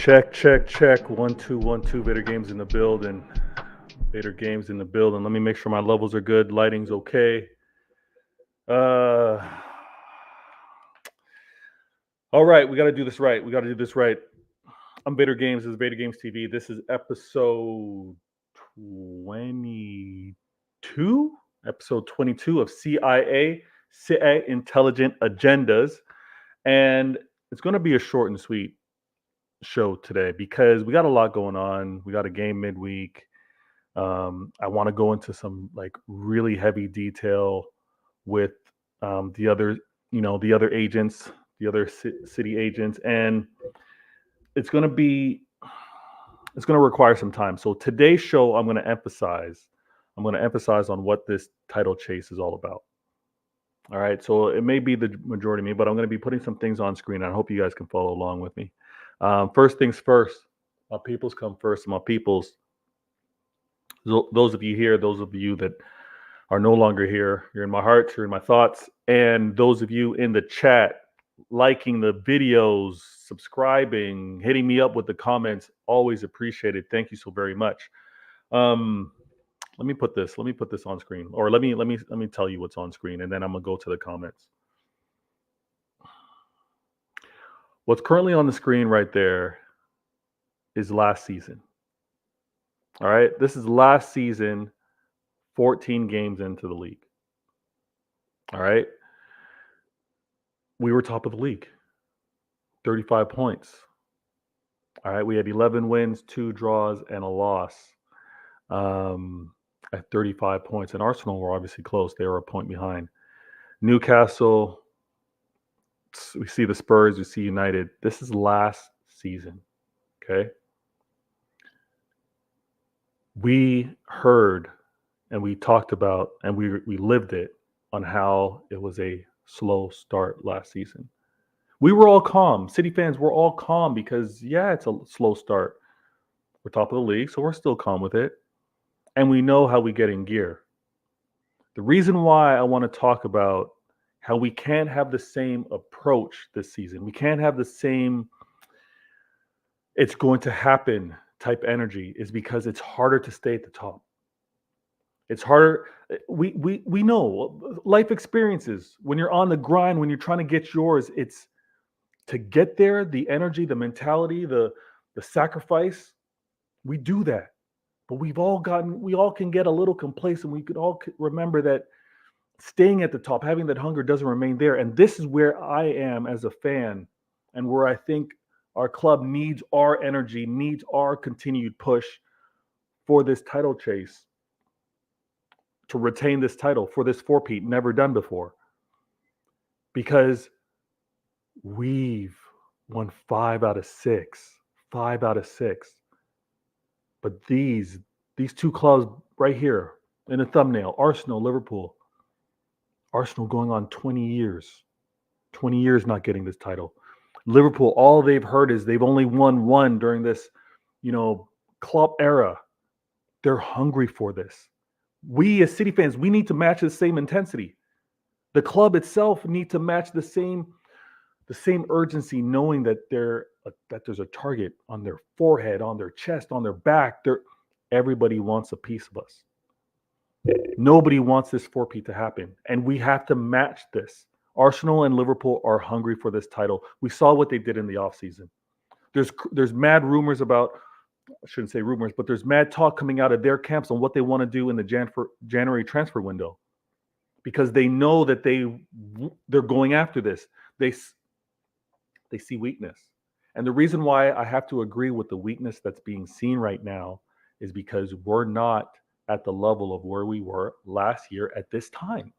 Check, check, check. 1 2 1 2. Vader Games in the building. Vader Games in the building. Let me make sure my levels are good. Lighting's okay. All right, we got to do this right. I'm Vader Games. This is Vader Games TV. This is episode 22. Episode 22 of CIA Intelligent Agendas, and it's going to be a short and sweet show today because we got a lot going on. We got a game midweek. I want to go into some really heavy detail with the other agents, the other city agents, and it's going to require some time. So today's show, I'm going to emphasize on what this title chase is all about. All right, so it may be the majority of me, but I'm going to be putting some things on screen. And I hope you guys can follow along with me. First things first, my peoples come first. My peoples, those of you here, those of you that are no longer here, you're in my heart, you're in my thoughts. And those of you in the chat, liking the videos, subscribing, hitting me up with the comments, always appreciated. Thank you so very much. Let me put this on screen, or let me tell you what's on screen, and then I'm gonna go to the comments. What's currently on the screen right there is last season. All right, this is last season, 14 games into the league. All right, we were top of the league, 35 points. All right, we had 11 wins, 2 draws, and a loss at 35 points. And Arsenal were obviously close. They were a point behind. Newcastle, we see the Spurs, we see United. This is last season, okay? We heard and we talked about and we lived it on how it was a slow start last season. We were all calm. City fans were all calm because, yeah, it's a slow start. We're top of the league, so we're still calm with it. And we know how we get in gear. The reason why I want to talk about how we can't have the same approach this season, we can't have the same it's going to happen type energy, is because it's harder to stay at the top. It's harder. We know life experiences. When you're on the grind, when you're trying to get yours, it's to get there, the energy, the mentality, the sacrifice. We do that. But we all can get a little complacent. We could all remember that staying at the top, having that hunger doesn't remain there. And this is where I am as a fan, and where I think our club needs our energy, needs our continued push for this title chase, to retain this title, for this four-peat, never done before. Because we've won 5 out of 6. 5 out of 6. But these two clubs right here in the thumbnail, Arsenal, Liverpool. Arsenal going on 20 years. 20 years not getting this title. Liverpool, all they've heard is they've only won 1 during this, Klopp era. They're hungry for this. We as City fans, we need to match the same intensity. The club itself need to match the same urgency, knowing that that there's a target on their forehead, on their chest, on their back. Everybody wants a piece of us. Nobody wants this four-peat to happen, and we have to match this. Arsenal and Liverpool are hungry for this title. We saw what they did in the offseason. There's mad rumors about, I shouldn't say rumors, but there's mad talk coming out of their camps on what they want to do in the January transfer window, because they know that they're going after this. They see weakness. And the reason why I have to agree with the weakness that's being seen right now is because we're not at the level of where we were last year at this time.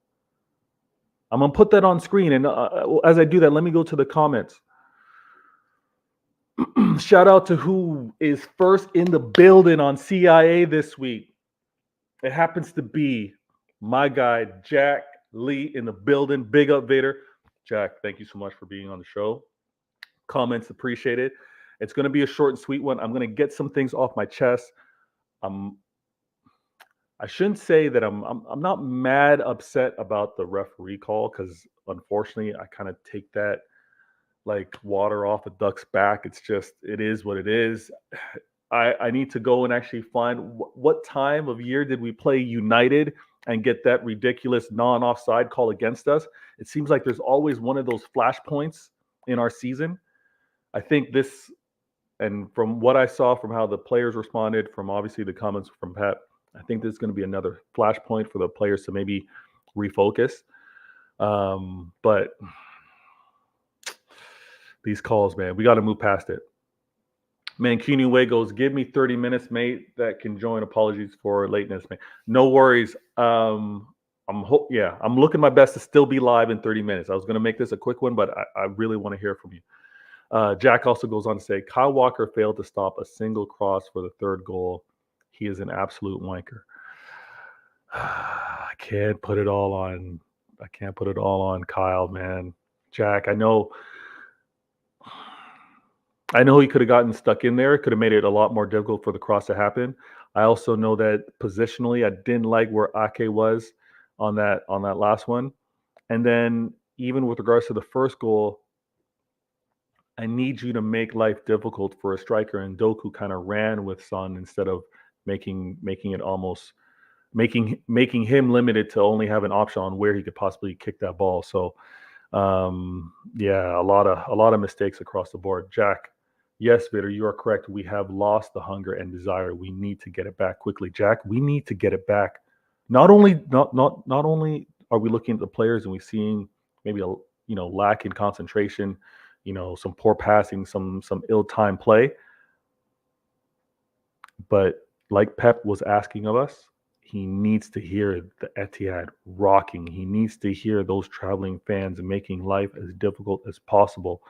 I'm going to put that on screen. And as I do that, let me go to the comments. Shout out to who is first in the building on CIA this week. It happens to be my guy, Jack Lee, in the building. Big up, Vader. Jack, thank you so much for being on the show. Comments appreciated. It's going to be a short and sweet one. I'm going to get some things off my chest. I shouldn't say that I'm not mad upset about the referee call, because unfortunately I kind of take that like water off a duck's back. It is what it is. I need to go and actually find what time of year did we play United and get that ridiculous non-offside call against us. It seems like there's always one of those flashpoints in our season. I think this, and from what I saw, from how the players responded, from obviously the comments from Pep, I think there's going to be another flashpoint for the players to maybe refocus. But these calls, man, we got to move past it. Mancunian Way goes, give me 30 minutes, mate, that can join. Apologies for lateness, mate. No worries. I'm looking my best to still be live in 30 minutes. I was going to make this a quick one, but I really want to hear from you. Jack also goes on to say, Kyle Walker failed to stop a single cross for the third goal. He is an absolute wanker. I can't put it all on Kyle, man. Jack, I know he could have gotten stuck in there. It could have made it a lot more difficult for the cross to happen. I also know that positionally, I didn't like where Ake was on that last one. And then even with regards to the first goal, I need you to make life difficult for a striker. And Doku kind of ran with Son instead of making him limited to only have an option on where he could possibly kick that ball. So a lot of mistakes across the board. Jack, yes, Vitor, you are correct. We have lost the hunger and desire. We need to get it back quickly. Jack, we need to get it back. Not only are we looking at the players and we seeing maybe a lack in concentration, some poor passing, some ill-timed play, but like Pep was asking of us, he needs to hear the Etihad rocking. He needs to hear those traveling fans making life as difficult as possible.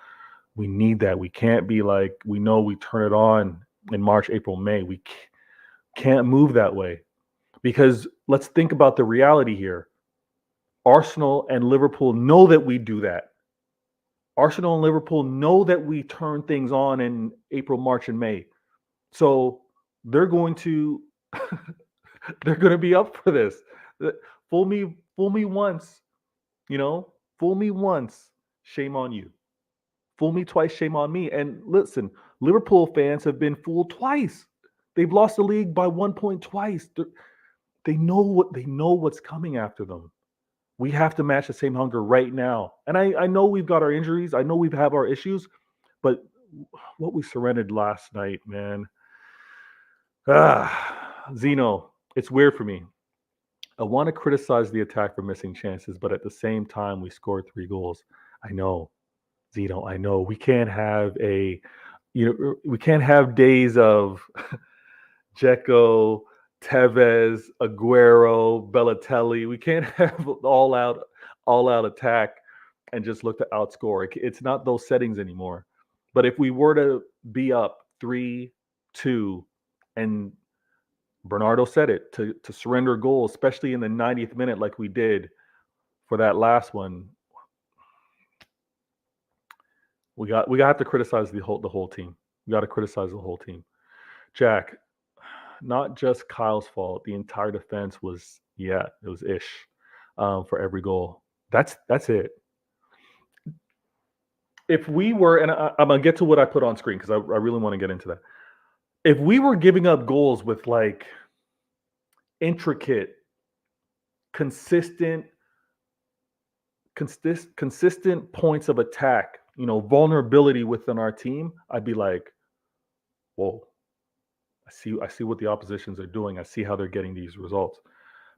We need that. We can't be like, we know we turn it on in March, April, May. We can't move that way, because let's think about the reality here. Arsenal and Liverpool know that we do that. Arsenal and Liverpool know that we turn things on in April, March, and May. So they're going to be up for this. Fool me once, fool me once, shame on you. Fool me twice, shame on me. And listen, Liverpool fans have been fooled twice. They've lost the league by 1 point twice. They know what's coming after them. We have to match the same hunger right now. And I know we've got our injuries. I know we have our issues, but what we surrendered last night, man. Zeno, it's weird for me. I want to criticize the attack for missing chances, but at the same time, we scored 3 goals. I know, Zeno, I know. We can't have we can't have days of Dzeko, Tevez, Aguero, Balotelli. We can't have all out attack and just look to outscore. It's not those settings anymore. But if we were to be up 3-2, and Bernardo said it, to surrender goals, especially in the 90th minute like we did for that last one, we got to criticize the whole team. We got to criticize the whole team. Jack, not just Kyle's fault. The entire defense was, it was ish for every goal. That's it. If we were, and I'm gonna get to what I put on screen because I really want to get into that. If we were giving up goals with like intricate, consistent points of attack, vulnerability within our team, I'd be like, whoa, I see what the oppositions are doing. I see how they're getting these results.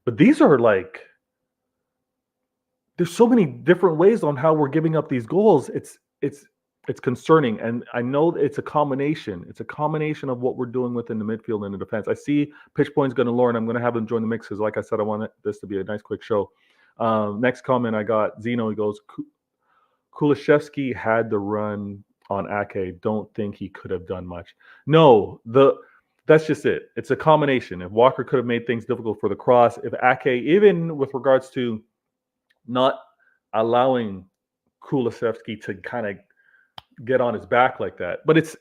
But these are like, there's so many different ways on how we're giving up these goals. It's concerning, and I know it's a combination. It's a combination of what we're doing within the midfield and the defense. I see Pitch Point's going to lure, and I'm going to have them join the mix because, like I said, I want this to be a nice, quick show. Next comment I got, Zeno. He goes, Kulishevsky had the run on Ake. Don't think he could have done much. No, that's just it. It's a combination. If Walker could have made things difficult for the cross, if Ake, even with regards to not allowing Kulishevsky to kind of get on his back like that, but it's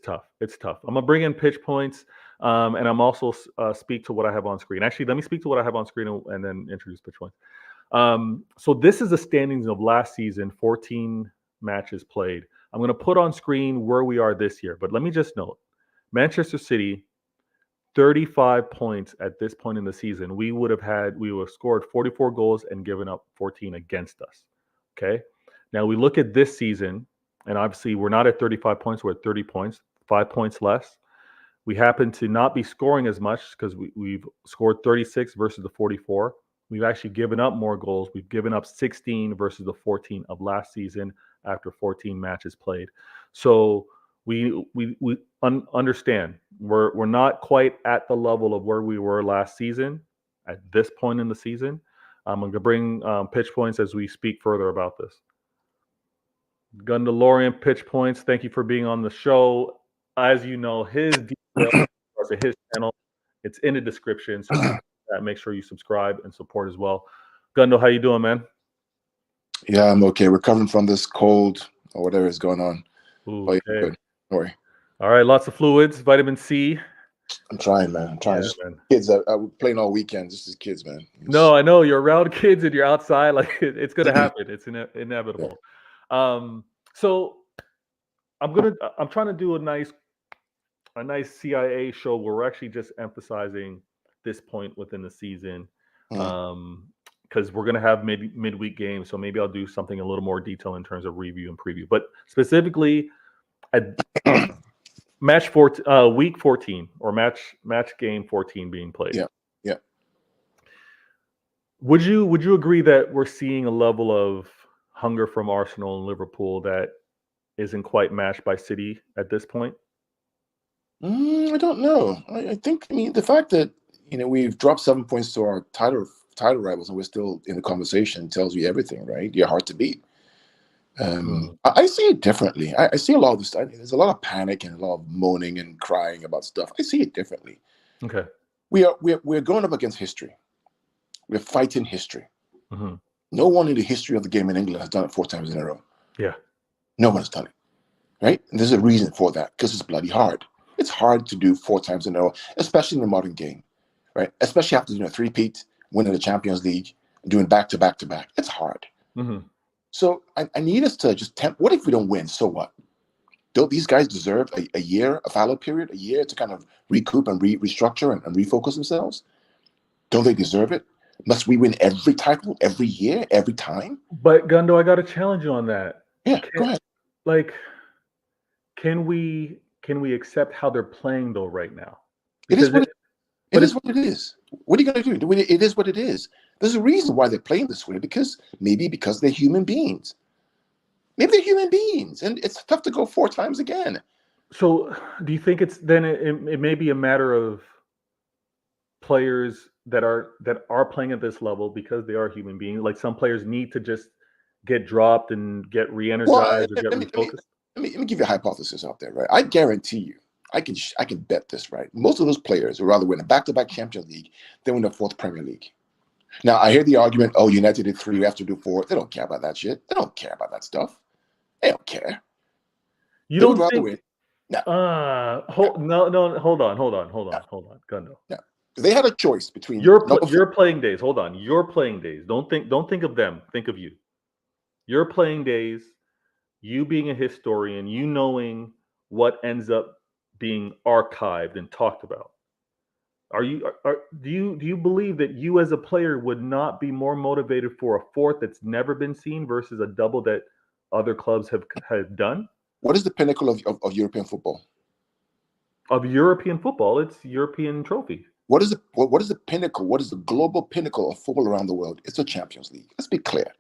tough. It's tough. I'm gonna bring in Pitch Points, and I'm also speak to what I have on screen. Actually, let me speak to what I have on screen and then introduce Pitch Points. So this is the standings of last season, 14 matches played. I'm going to put on screen where we are this year, but let me just note, Manchester City, 35 points at this point in the season. We would have scored 44 goals and given up 14 against us. Okay. Now we look at this season, and obviously we're not at 35 points. We're at 30 points, 5 points less. We happen to not be scoring as much because we've scored 36 versus the 44. We've actually given up more goals. We've given up 16 versus the 14 of last season after 14 matches played. So we understand we're not quite at the level of where we were last season at this point in the season. I'm going to bring Pitch Points as we speak further about this. Gundalorian Pitch Points, thank you for being on the show. As you know, his details to his channel, it's in the description. So make sure you subscribe and support as well. Gundo, how you doing, man? Yeah, I'm okay. Recovering from this cold or whatever is going on. Ooh, okay. Good. Don't worry. All right, lots of fluids, vitamin C. I'm trying, man. I'm trying. Yeah, man. Kids, I was playing all weekend. Just as kids, man. No, I know you're around kids and you're outside. Like it's gonna happen. It's inevitable. Yeah. So I'm trying to do a nice CIA show where we're actually just emphasizing this point within the season, because we're gonna have midweek games. So maybe I'll do something a little more detailed in terms of review and preview. But specifically at week 14 or match game 14 being played. Yeah. Would you agree that we're seeing a level of hunger from Arsenal and Liverpool that isn't quite matched by City at this point? I don't know. I think the fact that we've dropped 7 points to our title rivals and we're still in the conversation tells you everything, right? You're hard to beat. I see it differently. I see a lot of this. There's a lot of panic and a lot of moaning and crying about stuff. I see it differently. Okay. We're going up against history. We're fighting history. Mm-hmm. No one in the history of the game in England has done it 4 times in a row. Yeah. No one has done it. Right? And there's a reason for that, because it's bloody hard. It's hard to do 4 times in a row, especially in the modern game. Right? Especially after doing a 3-peat, winning the Champions League, doing back-to-back. It's hard. Mm-hmm. So I need us to just what if we don't win? So what? Don't these guys deserve a year, a fallow period, a year to kind of recoup and restructure and refocus themselves? Don't they deserve it? Must we win every title, every year, every time? But Gundo, I got to challenge you on that. Yeah, go ahead. Like, can we accept how they're playing though right now? It is what it is. What are you going to do? It is what it is. There's a reason why they're playing this way, because they're human beings. Maybe they're human beings, and it's tough to go 4 times again. So, do you think it may be a matter of players that are playing at this level because they are human beings? Like some players need to just get dropped and get re-energized or get refocused. Let me give you a hypothesis out there, right? I guarantee you, I can bet this, right? Most of those players would rather win a back-to-back Champions League than win a 4th Premier League. Now, I hear the argument, United did 3, we have to do 4. They don't care about that shit. They don't care about that stuff. They don't care. You don't think? No. Hold on, Gundo. No. they had a choice between your playing days. Hold on, your playing days. Don't think of them. Think of you. Your playing days. You being a historian, you knowing what ends up being archived and talked about. Do you believe that you as a player would not be more motivated for a fourth that's never been seen versus a double that other clubs have done? What is the pinnacle of European football? Of European football, it's European trophy. What is the pinnacle? What is the global pinnacle of football around the world? It's the Champions League. Let's be clear,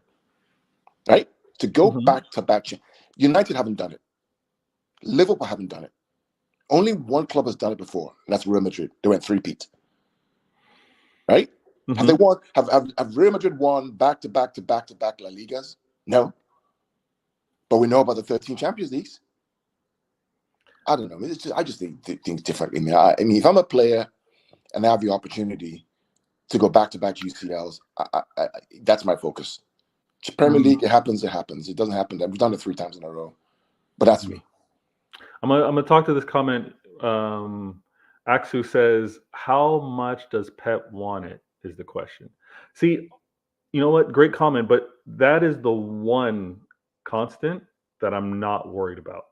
right? To go back to back, United haven't done it. Liverpool haven't done it. Only one club has done it before, and that's Real Madrid. They went three-peat. Right? Have they won? Have Real Madrid won back to back La Ligas? No. But we know about the 13 Champions Leagues. I don't know. I just think differently. I mean, if I'm a player and I have the opportunity to go back to back UCLs, that's my focus. Premier League, it happens. It doesn't happen. We've done it 3 times in a row. But that's me. I'm gonna talk to this comment. Axu says, "How much does Pep want it?" is the question. See, you know what? Great comment, but that is the one constant that I'm not worried about.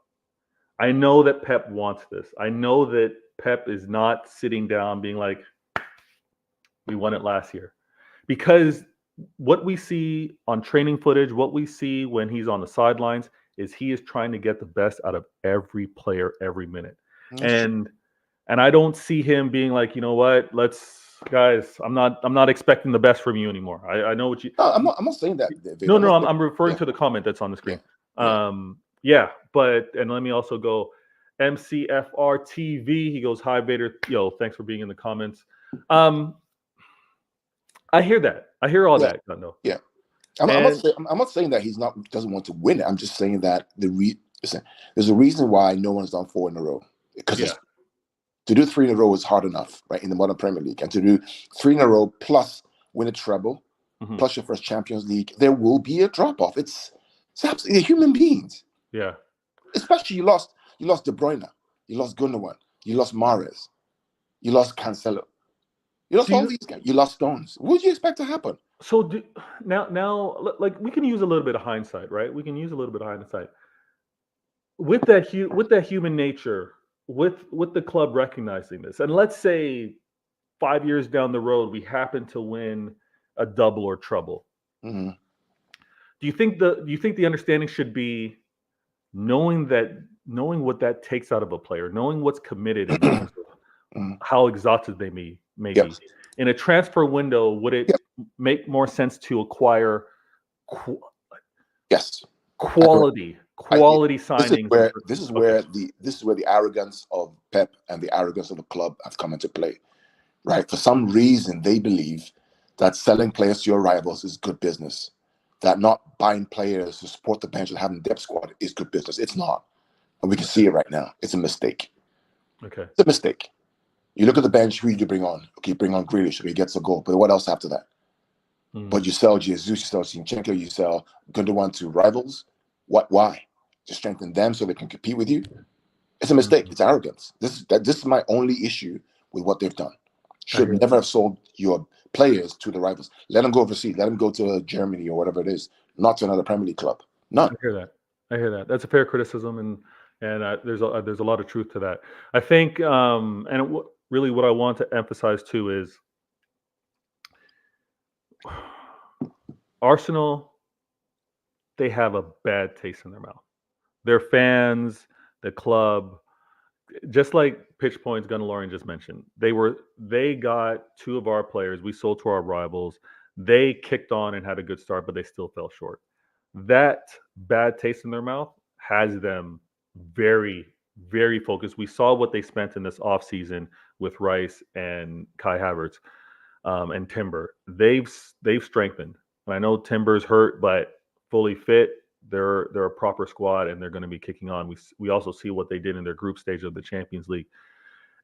I know that Pep wants this. I know that Pep is not sitting down being like, "We won it last year," because what we see on training footage, what we see when he's on the sidelines, is he is trying to get the best out of every player every minute. And I don't see him being like, you know what, guys, I'm not expecting the best from you anymore. I know what you. I'm not saying that. No, I'm referring to the comment that's on the screen. But and let me also go, MCFR TV. He goes, "Hi Vader, yo, thanks for being in the comments." I hear that. I hear all that. No. Yeah. I'm not saying that doesn't want to win it. I'm just saying that there's a reason why no one's done 4 in a row. Because to do 3 in a row is hard enough, right, in the modern Premier League. And to do 3 in a row plus win a treble, plus your first Champions League, there will be a drop-off. It's absolutely human beings. Yeah. Especially you lost De Bruyne, you lost Gundogan, you lost Mahrez, you lost Cancelo. You lost all these guys. You lost Stones. What would you expect to happen? So now, like, we can use a little bit of hindsight, right? We can use a little bit of hindsight with that human nature, with the club recognizing this, and let's say 5 years down the road we happen to win a double or treble. Do you think the understanding should be knowing what that takes out of a player, knowing what's committed in terms of how exhausted they may be in a transfer window? Would it make more sense to acquire quality signings? This is where the arrogance of Pep and the arrogance of the club have come into play, right? For some reason, they believe that selling players to your rivals is good business, that not buying players to support the bench and having depth squad is good business. It's not, and we can see it right now. It's a mistake. Okay, it's a mistake. You look at the bench. Who do you bring on? Okay, you bring on Grealish. Okay, he gets a goal. But what else after that? But you sell Jesus, you sell Zinchenko, you sell Gundogan to rivals. Why? To strengthen them so they can compete with you? It's a mistake. It's arrogance. This is my only issue with what they've done. Should never have sold your players to the rivals. Let them go overseas. Let them go to Germany or whatever it is, not to another Premier League club. None. I hear that. That's a fair criticism, and there's a lot of truth to that. I think, really what I want to emphasize too is Arsenal, they have a bad taste in their mouth. Their fans, the club, just like Pitch Points, Gunnar just mentioned, they got 2 of our players we sold to our rivals. They kicked on and had a good start, but they still fell short. That bad taste in their mouth has them very, very focused. We saw what they spent in this offseason with Rice and Kai Havertz and Timber. They've strengthened. And I know Timber's hurt, but fully fit. They're a proper squad, and they're going to be kicking on. We also see what they did in their group stage of the Champions League.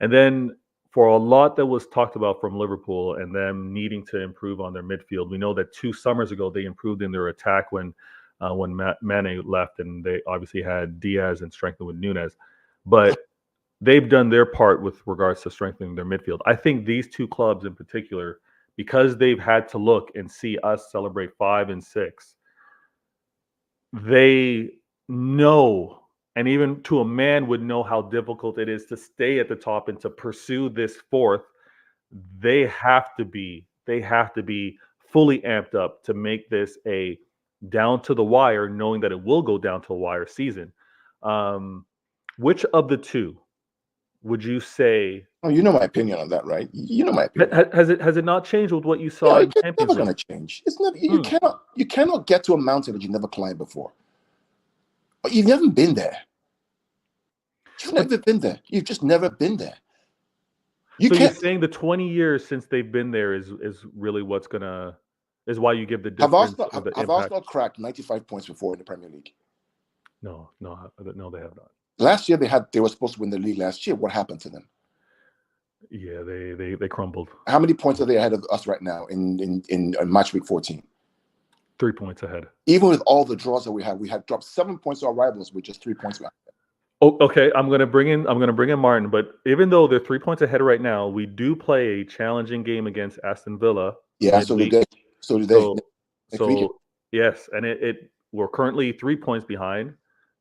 And then for a lot that was talked about from Liverpool and them needing to improve on their midfield, we know that 2 summers ago they improved in their attack when Mane left, and they obviously had Diaz and strengthened with Nunez. But they've done their part with regards to strengthening their midfield. I think these two clubs in particular, because they've had to look and see us celebrate 5 and 6, they know, and even to a man would know how difficult it is to stay at the top and to pursue this 4th. They have to be fully amped up to make this a down to the wire, knowing that it will go down to the wire season. Which of the two would you say? Oh, you know my opinion on that, right? You know my opinion. Has it not changed with what you saw in It's Champions never League? going to change. It's never. You cannot get to a mountain that you've never climbed before. You've never been there. You've never been there. You've just never been there. You're saying the 20 years since they've been there is really what's is why you give the difference. Have Arsenal cracked 95 points before in the Premier League? No, they have not. Last year they were supposed to win the league last year. What happened to them? Yeah, they crumbled. How many points are they ahead of us right now in match week 14? 3 points ahead. Even with all the draws that we had dropped 7 points to our rivals with just 3 points behind. Oh, okay. I'm gonna bring in Martin, but even though they're 3 points ahead right now, we do play a challenging game against Aston Villa. Yeah, so do they. So yes, and we're currently 3 points behind.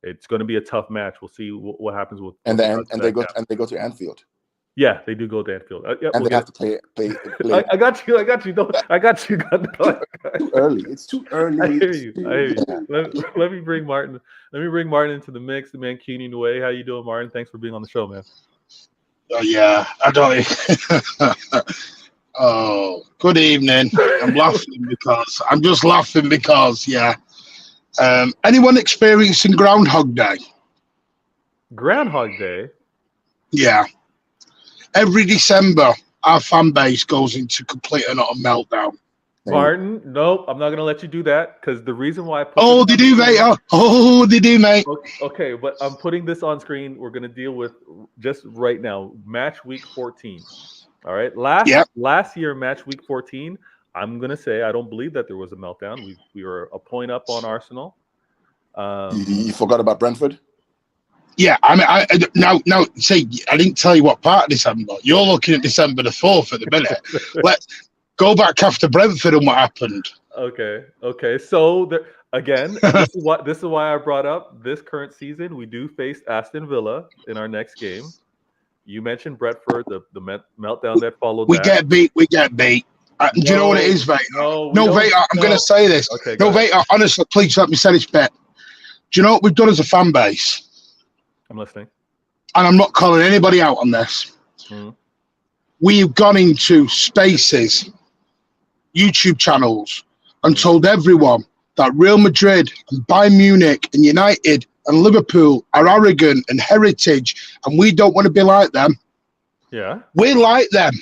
It's going to be a tough match. We'll see what happens with. And they go to Anfield. Yeah, they do go to Anfield. And they have to play. I got you. No, I got you. Too early. It's too early. I hear you. Yeah. Let me bring Martin. Let me bring Martin into the mix. The man Keenan away. How you doing, Martin? Thanks for being on the show, man. Oh yeah, I don't. Oh, good evening. I'm just laughing because yeah. Anyone experiencing Groundhog Day? Groundhog Day? Yeah. Every December, our fan base goes into complete and utter meltdown. Martin, nope, I'm not going to let you do that because the reason why I put they do, mate. They do, mate. Okay, but I'm putting this on screen. We're going to deal with just right now, match week 14. All right? Last year, match week 14, I'm going to say I don't believe that there was a meltdown. We were a point up on Arsenal. You forgot about Brentford? Yeah, I mean, now, see, I didn't tell you what part of December. You're looking at December the 4th at the minute. Let's go back after Brentford and what happened. Okay. So, again, this is why I brought up this current season. We do face Aston Villa in our next game. You mentioned Brentford, the meltdown that followed. We get beat. Do you know what it is, Vader? No, Vader, I'm going to say this. Okay, Vader, honestly, please let me say this bit. Do you know what we've done as a fan base? I'm listening. And I'm not calling anybody out on this. We've gone into spaces, YouTube channels, and told everyone that Real Madrid and Bayern Munich and United and Liverpool are arrogant and heritage, and we don't want to be like them. Yeah. We're like them.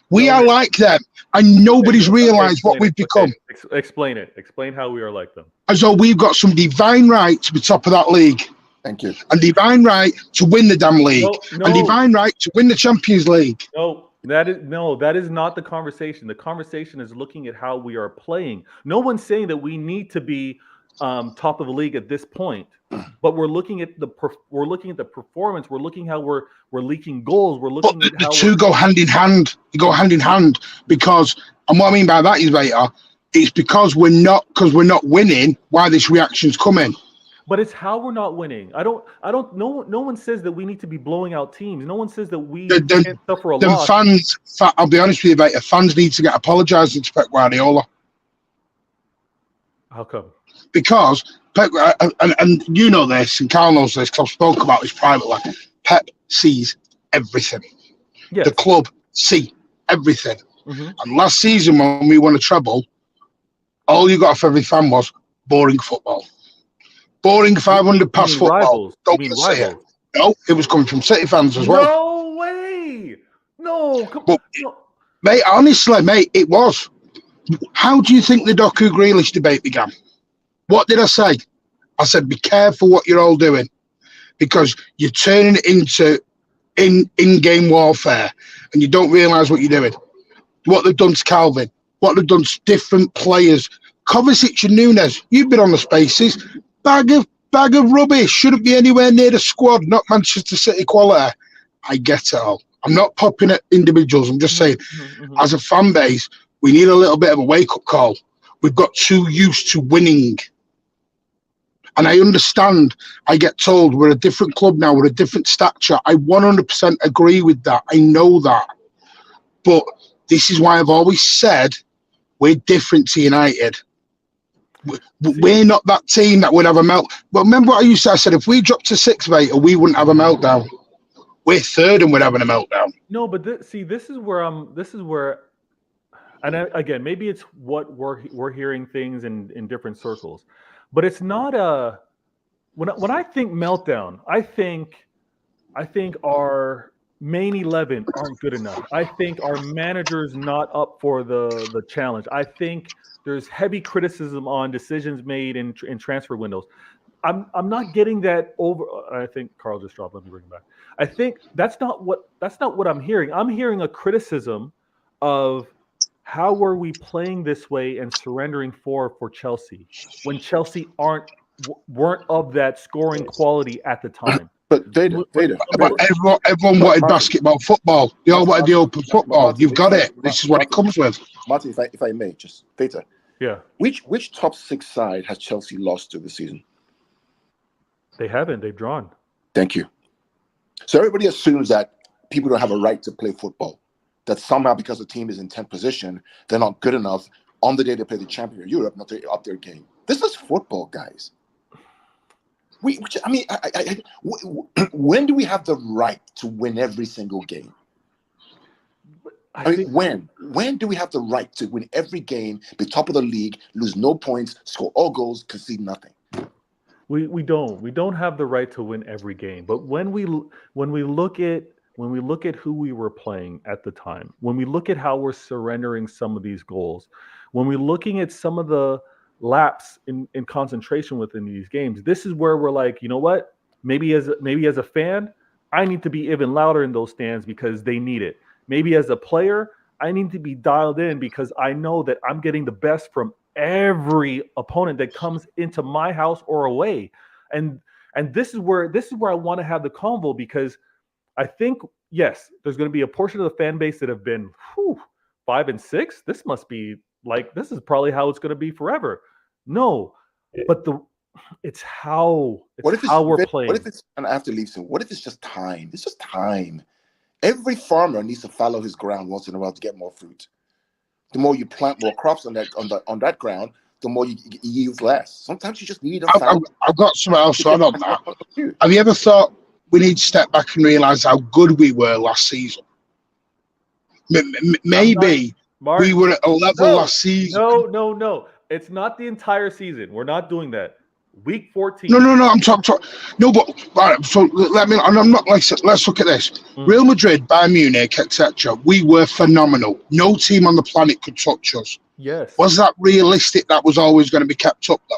We are like them, and nobody's realised what we've become. Explain it. Explain how we are like them. As though we've got some divine right to be top of that league. Thank you. And divine right to win the damn league. No. And divine right to win the Champions League. No, that is not the conversation. The conversation is looking at how we are playing. No one's saying that we need to be top of the league at this point, but we're looking at the performance. We're looking how we're leaking goals. We're looking at how the two go hand in hand. They go hand in hand because, and what I mean by that is, Vader, it's because we're not winning. Why this reaction's coming? But it's how we're not winning. No one says that we need to be blowing out teams. No one says that we can't suffer a loss. Fans, I'll be honest with you, Vader, fans need to get apologising to Pep Guardiola. How come? Because Pep, and you know this, and Carl knows this, because I've spoken about this privately. Pep sees everything. Yes. The club see everything. And last season when we won a treble, all you got for every fan was boring football. Boring 500 pass football. Rivals. Don't you see it? No, it was coming from City fans as well. No way. No. Mate, honestly, mate, it was. How do you think the Doku Grealish debate began? What did I say? I said, be careful what you're all doing because you're turning it into in-game warfare and you don't realise what you're doing. What they've done to Calvin, what they've done to different players. Kovacic and Nunes, you've been on the spaces. Bag bag of rubbish. Shouldn't be anywhere near the squad, not Manchester City quality. I get it all. I'm not popping at individuals. I'm just saying, as a fan base, we need a little bit of a wake-up call. We've got too used to winning. And I understand, I get told we're a different club now, we're a different stature. I 100% agree with that. I know that. But this is why I've always said we're different to United. We're not that team that would have a melt. But remember what I used to say? I said, if we dropped to 6th, mate, we wouldn't have a meltdown. We're 3rd and we're having a meltdown. No, but this is where, and again, maybe it's what we're hearing things in different circles. But it's not a when I think meltdown, I think our main 11 aren't good enough. I think our manager's not up for the challenge. I think there's heavy criticism on decisions made in transfer windows. I'm not getting that over. I think Carl just dropped. Let me bring him back. I think that's not what I'm hearing. I'm hearing a criticism of how were we playing this way and surrendering for Chelsea when Chelsea weren't of that scoring quality at the time. But data. Everyone wanted basketball football. They all wanted the open football. You've got it. This is what it comes with. Martin, if I may, just data. Yeah. Which top 6 side has Chelsea lost to this season? They haven't. They've drawn. Thank you. So everybody assumes that people don't have a right to play football. That somehow because the team is in 10th position, they're not good enough on the day they play the champion of Europe, not to up their game. This is football, guys. When do we have the right to win every single game? When do we have the right to win every game, be top of the league, lose no points, score all goals, concede nothing? We don't have the right to win every game. But when we look at who we were playing at the time, when we look at how we're surrendering some of these goals, when we're looking at some of the lapse in concentration within these games, this is where we're like, you know what? Maybe as a fan, I need to be even louder in those stands because they need it. Maybe as a player, I need to be dialed in because I know that I'm getting the best from every opponent that comes into my house or away. And this is where I want to have the convo, because I think, yes, there's going to be a portion of the fan base that have been 5 and 6. This must be like, this is probably how it's going to be forever. No, but it's how we're playing. What if it's, and I have to leave soon, what if it's just time? It's just time. Every farmer needs to fallow his ground once in a while to get more fruit. The more you plant more crops on that ground, the more you yield less. Sometimes you just need a fallow. I've got something else to add on that. Have you ever thought we need to step back and realise how good we were last season? Maybe we were at a level last season. No. It's not the entire season. We're not doing that. Week 14. No. I'm talking. No, but right, so let me. And I'm not like. Let's look at this. Real Madrid, Bayern Munich, etc. We were phenomenal. No team on the planet could touch us. Yes. Was that realistic? That was always going to be kept up, though.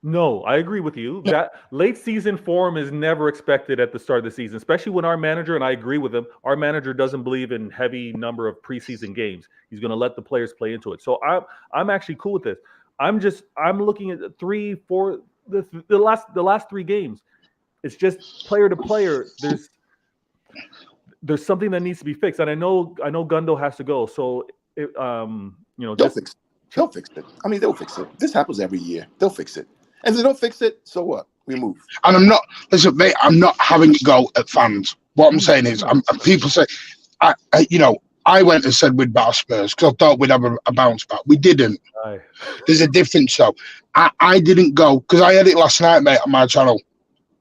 No, I agree with you. That late season form is never expected at the start of the season, especially when our manager, and I agree with him, our manager doesn't believe in heavy number of preseason games. He's going to let the players play into it. So I'm actually cool with this. I'm looking at 3, 4, the last 3 games. It's just player to player. There's something that needs to be fixed, and I know Gundo has to go. So they'll fix it. I mean, they'll fix it. This happens every year. They'll fix it. And if they don't fix it, so what? We move. And listen, mate, I'm not having a go at fans. What I'm saying is, people say, I went and said we'd battle Spurs because I thought we'd have a bounce back. We didn't. Aye. There's a difference, though. I didn't go because I had it last night, mate, on my channel.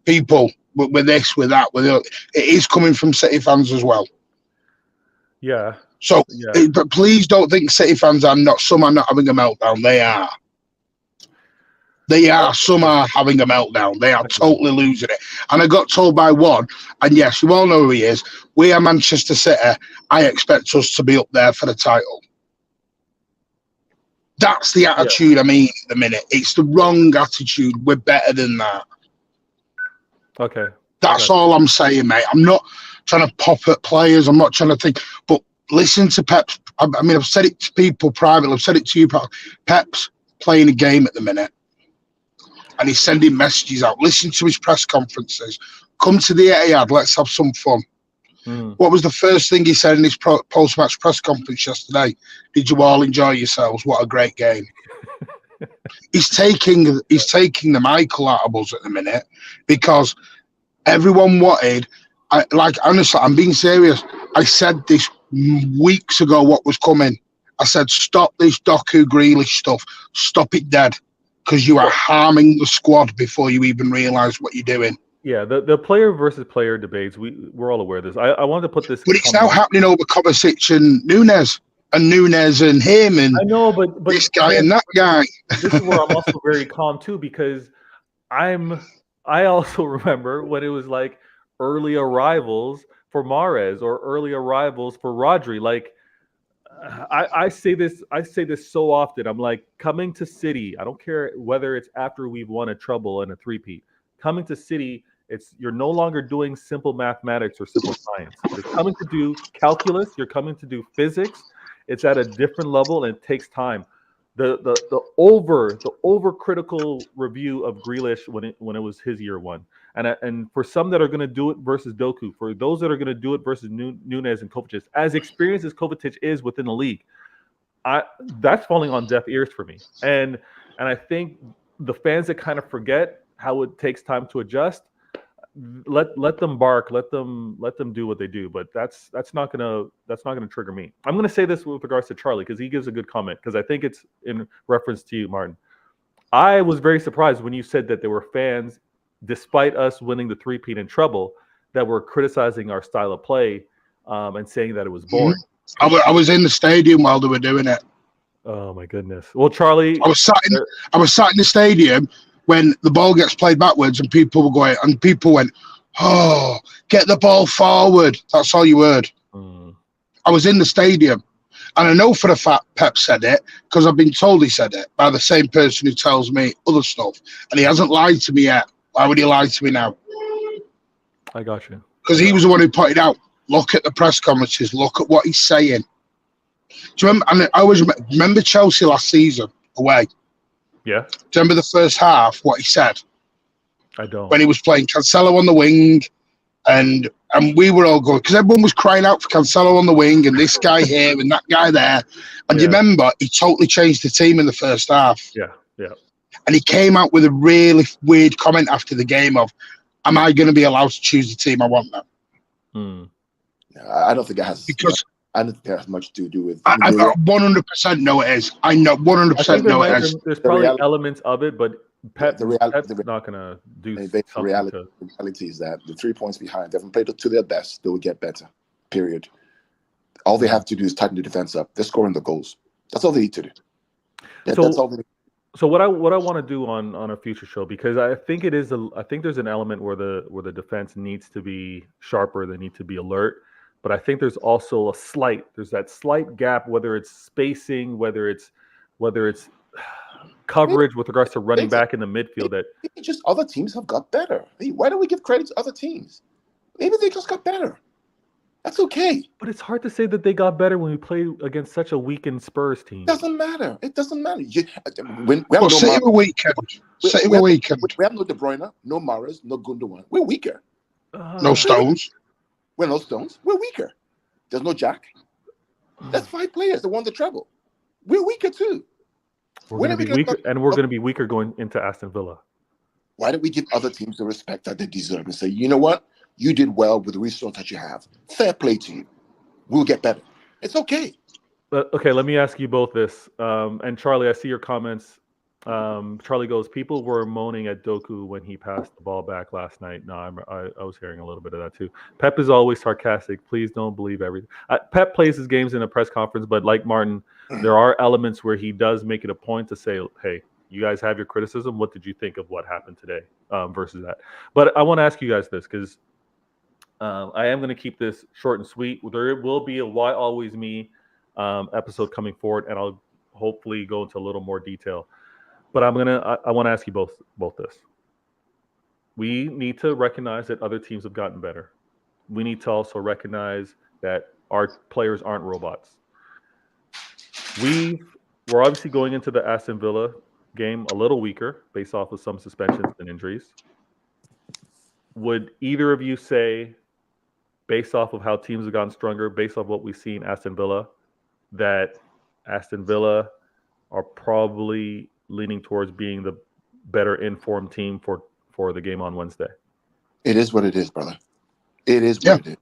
People with this, with that, with it is coming from City fans as well. Yeah. So, but please don't think City fans are not having a meltdown. They are. Some are having a meltdown. They are totally losing it. And I got told by one, and yes, you all know who he is. We are Manchester City. I expect us to be up there for the title. That's the attitude I'm in at the minute. It's the wrong attitude. We're better than that. Okay. That's all I'm saying, mate. I'm not trying to pop at players. I'm not trying to think. But listen to Pep's. I mean, I've said it to people privately. I've said it to you. Pep's playing a game at the minute. and he's sending messages out. Listen to his press conferences. Come to the Etihad. Let's have some fun. What was the first thing he said in his post-match press conference yesterday? Did you all enjoy yourselves? What a great game. He's taking the Michael out of us at the minute because everyone wanted, honestly, I'm being serious. I said this weeks ago what was coming. I said, stop this Doku Grealish stuff. Stop it dead because you are harming the squad before you even realise what you're doing. Yeah, the player versus player debates, we're all aware of this. I wanted to put this... But it's now happening over Kovacic and Nunes and him and I know, but this guy and that guy. This is where I'm also very calm too, because I also remember when it was like early arrivals for Mahrez or early arrivals for Rodri. Like I say this so often. I'm like, coming to City, I don't care whether it's after we've won a treble and a three-peat. Coming to City, you're no longer doing simple mathematics or simple science. You're coming to do calculus. You're coming to do physics. It's at a different level, and it takes time. The overcritical review of Grealish when it was his year one, and for some that are going to do it versus Doku, for those that are going to do it versus Nunes and Kovacic, as experienced as Kovacic is within the league, that's falling on deaf ears for me. And I think the fans that kind of forget how it takes time to adjust, let them bark, let them do what they do, but that's not gonna trigger me. I'm gonna say this with regards to Charlie because he gives a good comment, because I think it's in reference to you, Martin. I was very surprised when you said that there were fans, despite us winning the three-peat in treble, that were criticizing our style of play and saying that it was boring. I was in the stadium while they were doing it. Oh my goodness. Well, Charlie, I was sat in the stadium when the ball gets played backwards and people went, oh, get the ball forward. That's all you heard. I was in the stadium. And I know for a fact Pep said it because I've been told he said it by the same person who tells me other stuff. And he hasn't lied to me yet. Why would he lie to me now? I got you. Because he was the one who pointed out, look at the press conferences, look at what he's saying. Do you remember? And I always remember Chelsea last season away. Yeah. Do you remember the first half, what he said? I don't. When he was playing Cancelo on the wing, and we were all going, because everyone was crying out for Cancelo on the wing, and this guy here and that guy there. And you remember, he totally changed the team in the first half. Yeah. And he came out with a really weird comment after the game of, am I going to be allowed to choose the team I want now? I don't think it has. Because I don't think that has much to do with. I 100% know it is. I know 100% know it is. There's probably elements of it, but Pep's not going to do something. The reality is that the 3 points behind, they haven't played to their best. They will get better. Period. All they have to do is tighten the defense up. They're scoring the goals. That's all they need to do. That's all they need. So what I want to do on a future show, because I think there's an element where the defense needs to be sharper, they need to be alert, but I think there's also there's that slight gap, whether it's spacing, whether it's coverage with regards to running back in the midfield. That just other teams have got better. Why don't we give credit to other teams? Maybe they just got better. That's okay. But it's hard to say that they got better when we play against such a weakened Spurs team. It doesn't matter. We have weekend. We have no De Bruyne, no Mahrez, no Gundogan. We're weaker. No Stones. We're no Stones. We're weaker. There's no Jack. That's 5 players that won the treble. We're weaker too. We're going to be weaker going into Aston Villa. Why don't we give other teams the respect that they deserve and say, you know what? You did well with the resource that you have. Fair play to you. We'll get better. It's okay. Okay, let me ask you both this. And Charlie, I see your comments. Charlie goes, people were moaning at Doku when he passed the ball back last night. No, I was hearing a little bit of that too. Pep is always sarcastic. Please don't believe everything. Pep plays his games in a press conference, but like Martin, there are elements where he does make it a point to say, hey, you guys have your criticism. What did you think of what happened today versus that? But I want to ask you guys this because I am going to keep this short and sweet. There will be a Why Always Me episode coming forward, and I'll hopefully go into a little more detail. But I want to ask you both this. We need to recognize that other teams have gotten better. We need to also recognize that our players aren't robots. We're obviously going into the Aston Villa game a little weaker based off of some suspensions and injuries. Would either of you say, based off of how teams have gotten stronger, based off what we've seen Aston Villa, that Aston Villa are probably leaning towards being the better informed team for the game on Wednesday? It is what it is, brother. It is what it is.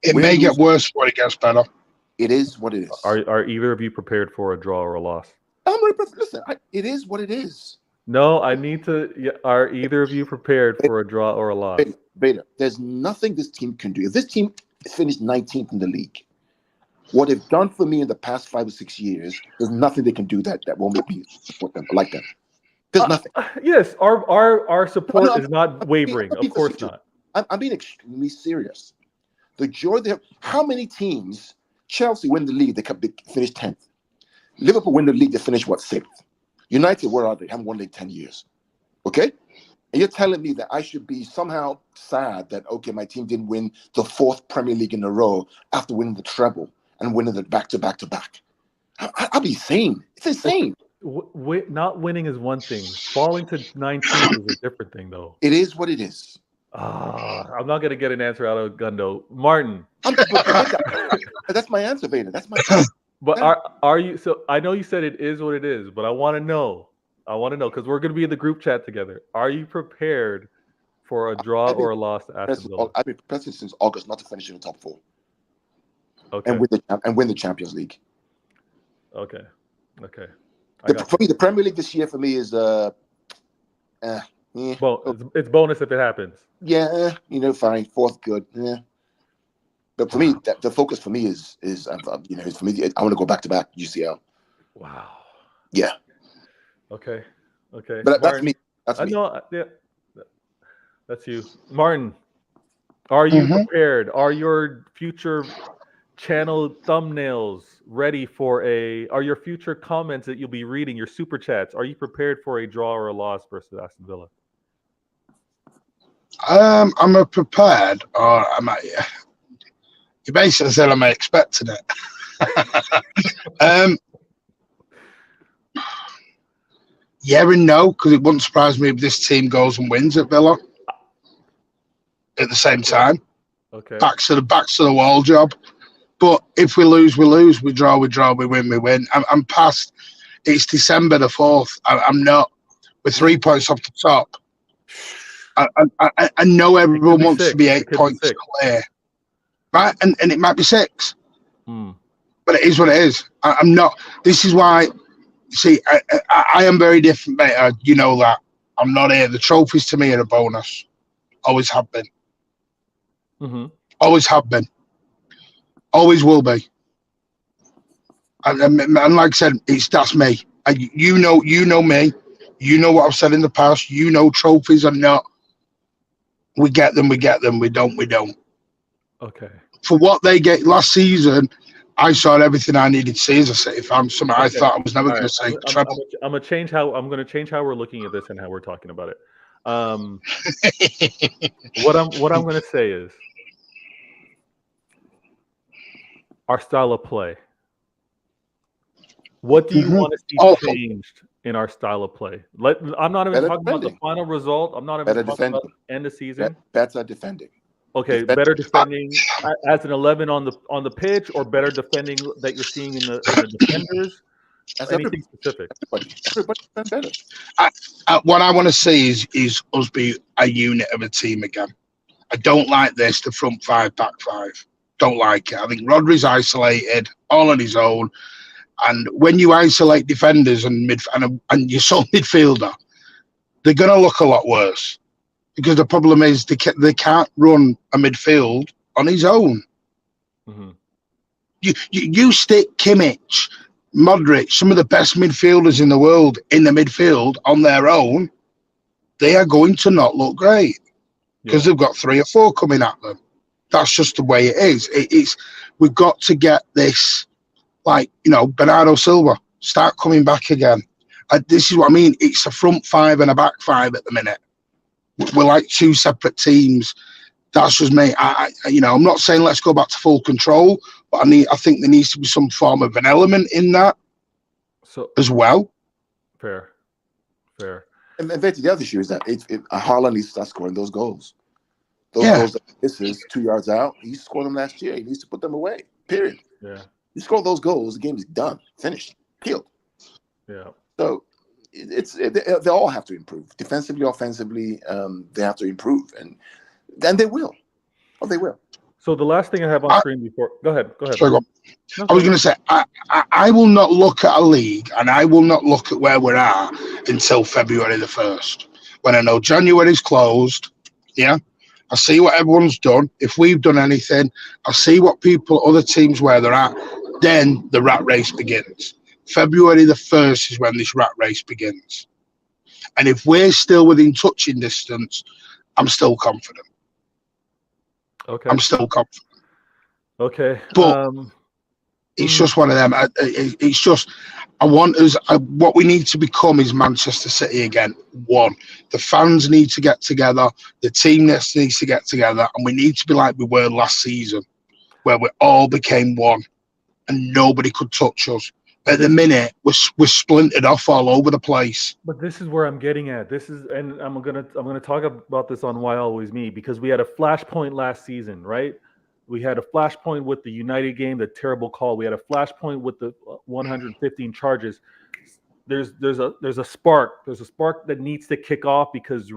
It may get worse before it gets better. It is what it is. Are either of you prepared for a draw or a loss? Listen, it is what it is. No, I need to. Are either of you prepared for a draw or a loss? Vader, there's nothing this team can do. If this team finished 19th in the league, what they've done for me in the past 5 or 6 years, there's nothing they can do that won't make me support them like that. There's nothing. Yes, our support is not wavering. Of course not. I'm being extremely serious. The joy they have. How many teams? Chelsea win the league, they finish 10th. Liverpool win the league, they finish 6th. United, where are they? Haven't won league 10 years. Okay? And you're telling me that I should be somehow sad that, okay, my team didn't win the 4th Premier League in a row after winning the treble and winning the back-to-back-to-back. I'll be insane. It's insane. Not winning is one thing. Falling to 19th is a different thing, though. It is what it is. I'm not going to get an answer out of Gundo. Martin. That's my answer, Vader. That's my answer. But are you? So I know you said it is what it is, but I want to know. Because we're going to be in the group chat together. Are you prepared for a draw or a loss to Aston Villa? I've been prepared since August not to finish in the top 4. Okay. And win the Champions League. Okay. For me, the Premier League this year for me is well, it's bonus if it happens. Yeah, fine. 4th, good. Yeah. But for me, the focus for me is for me, I want to go back to back UCL. Wow. Yeah. Okay. But that's me. That's me. I know. Yeah. That's you, Martin. Are you prepared? Are your future channel thumbnails ready for are your future comments that you'll be reading, your super chats, are you prepared for a draw or a loss versus Aston Villa? I'm prepared, or am I? You basically said, am I expecting it? Yeah and no, because it wouldn't surprise me if this team goes and wins at Villa at the same time. Okay. Backs to the wall job. But if we lose, we lose. We draw, we win, we win. I'm past. It's December the 4th. I'm not. We're 3 points off the top. I know everyone wants to be 8 points clear. Right? And it might be 6. But it is what it is. I'm not. This is why, see, I am very different, mate. You know that. I'm not here. The trophies to me are a bonus. Always have been. Always have been. Always will be. And like I said, that's me. You know me. You know what I've said in the past. You know trophies are not. We get them. We don't. Okay. For what they get last season, I saw everything I needed to see as a City fan. Something I thought I was never going to say. I'm going to change how we're looking at this and how we're talking about it. What I'm going to say is our style of play. What do you want to see changed in our style of play? I'm not even talking about the final result. I'm not even talking about end of season. Better defending. Okay, better defending as an 11 on the pitch, or better defending that you're seeing in the defenders. Anything specific? Everybody better. What I want to see is us be a unit of a team again. I don't like this, the front 5, back 5. Don't like it. I think Rodri's isolated, all on his own. And when you isolate defenders and your sole midfielder, they're going to look a lot worse. Because the problem is they can't run a midfield on his own. You stick Kimmich, Modric, some of the best midfielders in the world in the midfield on their own, they are going to not look great. Because they've got 3 or 4 coming at them. That's just the way it is. We've got to get this, Bernardo Silva, start coming back again. This is what I mean. It's a front 5 and a back 5 at the minute. We're like 2 separate teams. That's just me. I'm not saying let's go back to full control, but I think there needs to be some form of an element in that as well. Fair. Fair. And the other issue is that Haaland needs to start scoring those goals. Those Yeah. goals that he misses 2 yards out, he scored them last year. He needs to put them away. Period. Yeah. You score those goals, the game is done, finished, peeled. Yeah. So they all have to improve, defensively, offensively. They have to improve, and then they will. Oh, they will. So the last thing I have on screen before, go ahead. Sorry, go on. I was going to say, I will not look at a league, and I will not look at where we're at until February the 1st, when I know January's closed. Yeah, I see what everyone's done. If we've done anything, I see what other teams where they're at. Then the rat race begins. February the 1st is when this rat race begins. And if we're still within touching distance, I'm still confident. Okay. I'm still confident. Okay. But it's just one of them. It's just, what we need to become is Manchester City again. One, the fans need to get together. The team needs to get together. And we need to be like we were last season, where we all became one and nobody could touch us. At the minute, we're splintered off all over the place. But this is where I'm getting at. And I'm gonna talk about this on Why Always Me, because we had a flashpoint last season, right? We had a flashpoint with the United game, the terrible call. We had a flashpoint with the 115 charges. There's a spark. There's a spark that needs to kick off because,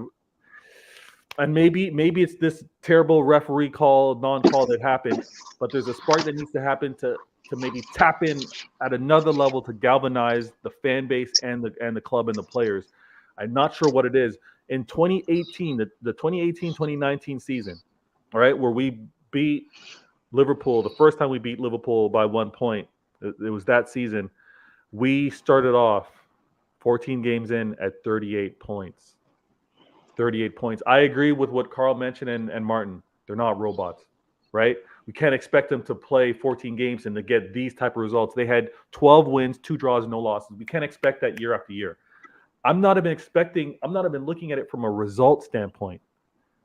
and maybe it's this terrible referee non-call that happened, but there's a spark that needs to happen to maybe tap in at another level to galvanize the fan base and the club and the players. I'm not sure what it is. In 2018, the 2018-2019 season, all right, where we beat Liverpool, the first time we beat Liverpool by 1 point, it was that season. We started off 14 games in at 38 points. 38 points. I agree with what Carl mentioned and Martin. They're not robots, right? We can't expect them to play 14 games and to get these type of results. They had 12 wins, 2 draws, no losses. We can't expect that year after year. I'm not even looking at it from a result standpoint.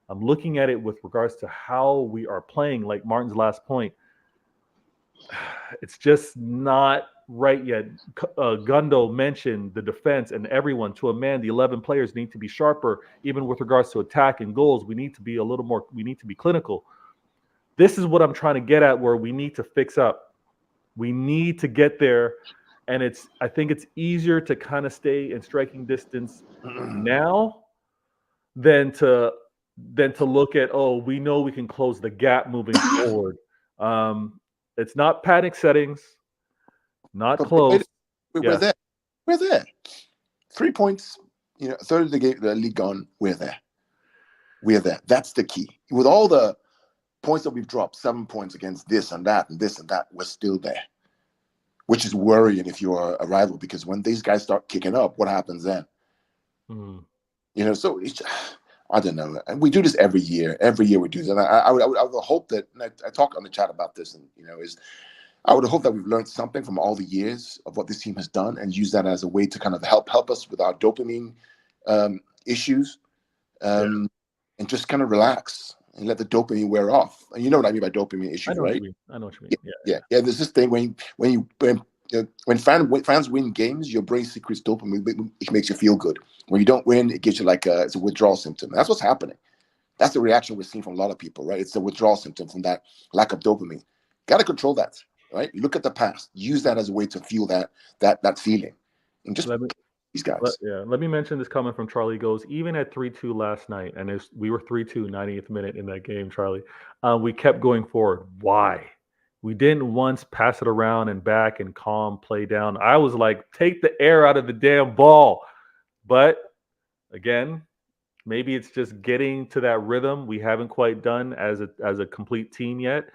I'm looking at it with regards to how we are playing, like Martin's last point. It's just not right yet. Gundo mentioned the defense and everyone. To a man, the 11 players need to be sharper, even with regards to attack and goals. We need to be we need to be clinical. This is what I'm trying to get at, where we need to fix up. We need to get there. And I think it's easier to kind of stay in striking distance now than to look at, we know we can close the gap moving forward. It's not panic settings, not close. We're there. We're there. 3 points, a third of the league gone. We're there. We're there. That's the key. With all the points that we've dropped, 7 points against this and that and this and that, we're still there, which is worrying if you're a rival, because when these guys start kicking up, what happens then? So I don't know. And we do this every year. Every year we do this. And I would hope that, and I talk on the chat about this, and I would hope that we've learned something from all the years of what this team has done and use that as a way to kind of help us with our dopamine issues, and just kind of relax and let the dopamine wear off. And you know what I mean by dopamine issues, right? I know what you mean. Yeah. There's this thing when fans win games, your brain secretes dopamine, which makes you feel good. When you don't win, it gives you it's a withdrawal symptom. And that's what's happening. That's the reaction we're seeing from a lot of people, right? It's a withdrawal symptom from that lack of dopamine. Got to control that, right? Look at the past. Use that as a way to feel that feeling. And just these guys. Let me mention this comment from Charlie. Goes, even at 3-2 last night, and we were 3-2 90th minute in that game, Charlie, we kept going forward. Why? We didn't once pass it around and back and calm play down. I was like, take the air out of the damn ball. But again, maybe it's just getting to that rhythm we haven't quite done as a complete team yet.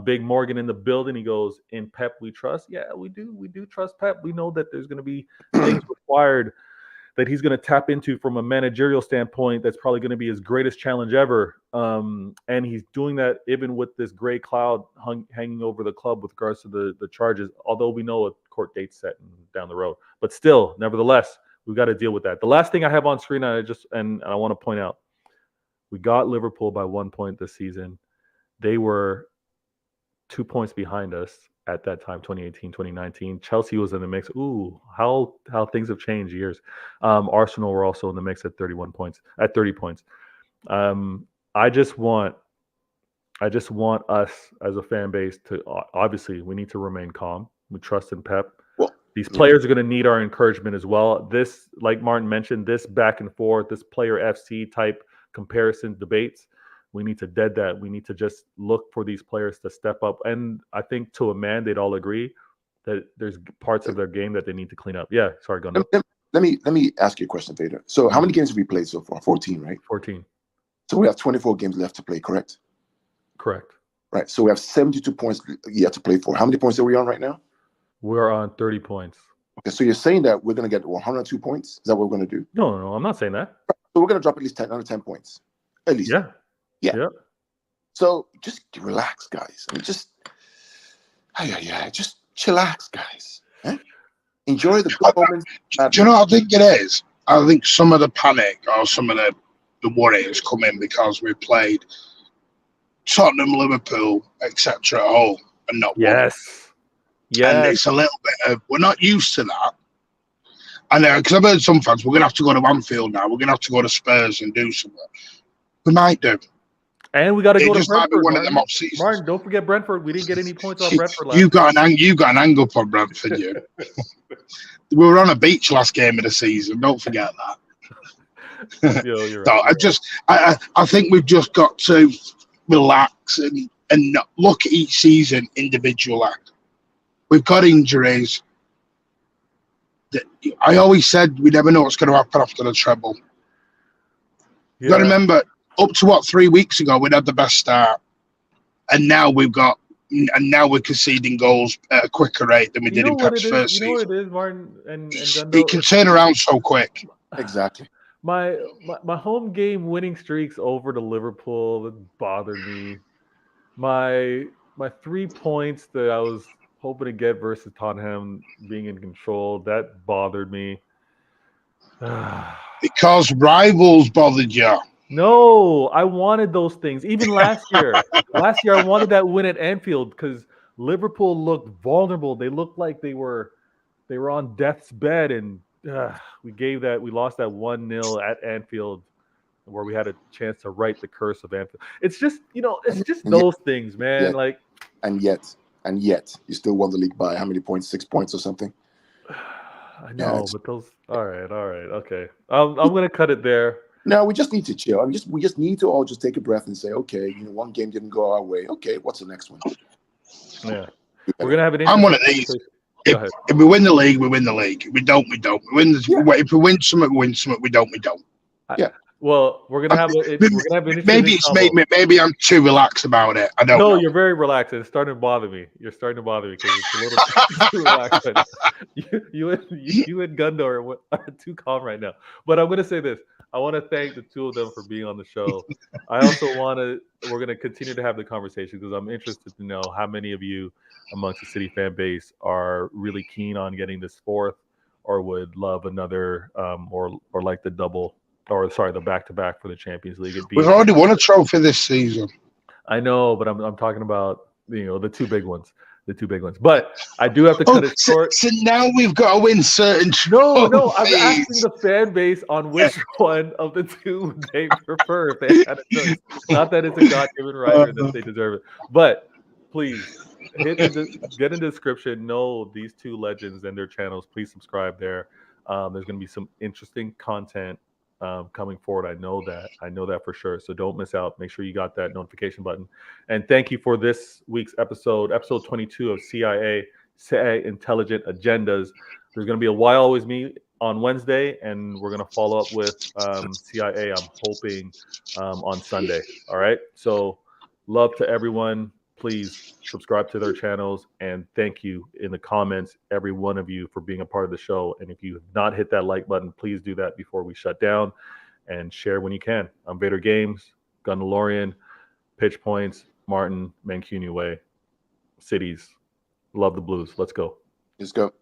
Big Morgan in the building. He goes, in Pep we trust. Yeah, we do. We do trust Pep. We know that there's going to be things required that he's going to tap into from a managerial standpoint. That's probably going to be his greatest challenge ever. And he's doing that even with this gray cloud hanging over the club with regards to the charges, although we know a court date's set down the road. But still, nevertheless, we've got to deal with that. The last thing I have on screen, and I want to point out, we got Liverpool by 1 point this season. They were 2 points behind us. at that time, 2018, 2019. Chelsea was in the mix. Ooh, how things have changed years. Arsenal were also in the mix at 30 points. I just want us as a fan base to obviously we need to remain calm. We trust in Pep. Well, these players are going to need our encouragement as well. This, like Martin mentioned, this back and forth, this player FC type comparison debates, we need to dead that. We need to just look for these players to step up. And I think to a man, they'd all agree that there's parts of their game that they need to clean up. Yeah, sorry, Gundo. Let me ask you a question, Vader. So how many games have we played so far? 14, right? 14. So we have 24 games left to play, correct? Correct. Right. So we have 72 points yet to play for. How many points are we on right now? We're on 30 points. Okay, so you're saying that we're going to get 102 points? Is that what we're going to do? No, I'm not saying that. So we're going to drop at least 10 points. At least. Yeah. So just relax, guys. I mean, just chillax, guys. Eh? Enjoy the good moments. Do you know what I think it is? I think some of the panic or some of the worry has come in because we played Tottenham, Liverpool, etc. at home and not won. Yes. And it's a little bit of, we're not used to that. And because I've heard some fans, we're going to have to go to Anfield now. We're going to have to go to Spurs and do something. We might do. And we got to go to just might be Brentford. one of them off seasons. Martin, don't forget Brentford. We didn't get any points on Brentford last You got an angle on Brentford, you. We were on a beach last game of the season. Don't forget that. You're right. So I think we've just got to relax and not look at each season individually. We've got injuries. I always said we never know what's going to happen after the treble. You got to remember, up to 3 weeks ago, we'd had the best start, and now we're conceding goals at a quicker rate than we did in Pep's first season. You know what it is, Martin and Gundo? It can turn around so quick. Exactly. My home game winning streaks over to Liverpool that bothered me. My 3 points that I was hoping to get versus Tottenham being in control, that bothered me. Because rivals bothered you. No, I wanted those things. Even last year. I wanted that win at Anfield because Liverpool looked vulnerable. They looked like they were on death's bed, and we lost that 1-0 at Anfield where we had a chance to right the curse of Anfield. It's just, those things, man. Yeah. Like, and yet you still won the league by how many points? 6 points or something? I know, but those. All right, okay. I'm gonna cut it there. No, we just need to chill. I mean, we just need to all just take a breath and say, okay, one game didn't go our way. Okay, what's the next one? Yeah, we're gonna have an. I'm one of these. If we win the league, we win the league. If we don't, we don't. If we win something, we win something. We don't, we don't. Yeah. Well, we're gonna have maybe I'm too relaxed about it. I don't know. No, you're very relaxed. It's starting to bother me. You're starting to bother me because it's a little too relaxed. You and Gundo are too calm right now. But I'm gonna say this. I want to thank the two of them for being on the show. I also we're going to continue to have the conversation because I'm interested to know how many of you amongst the City fan base are really keen on getting this fourth or would love another or like the back-to-back for the Champions League. We've already won a trophy this season. I know, but I'm talking about, the two big ones. But I do have to cut it short. So now we've got to win certain trophies. No, I'm asking the fan base on which one of the two they prefer if they had a choice. Not that it's a God-given right or that they deserve it. But please, get in the description. Know these two legends and their channels. Please subscribe there. There's going to be some interesting content coming forward. I know that for sure. So don't miss out. Make sure you got that notification button. And thank you for this week's episode 22 of CIA Intelligent Agendas. There's going to be a Why Always Me on Wednesday, and we're going to follow up with CIA, I'm hoping, on Sunday. All right. So love to everyone. Please subscribe to their channels, and thank you in the comments, every one of you, for being a part of the show. And if you have not hit that like button, please do that before we shut down, and share when you can. I'm Vader Games, Gundalorian, Pitch Points, Martin, Mancunian Way, Cities. Love the Blues. Let's go. Let's go.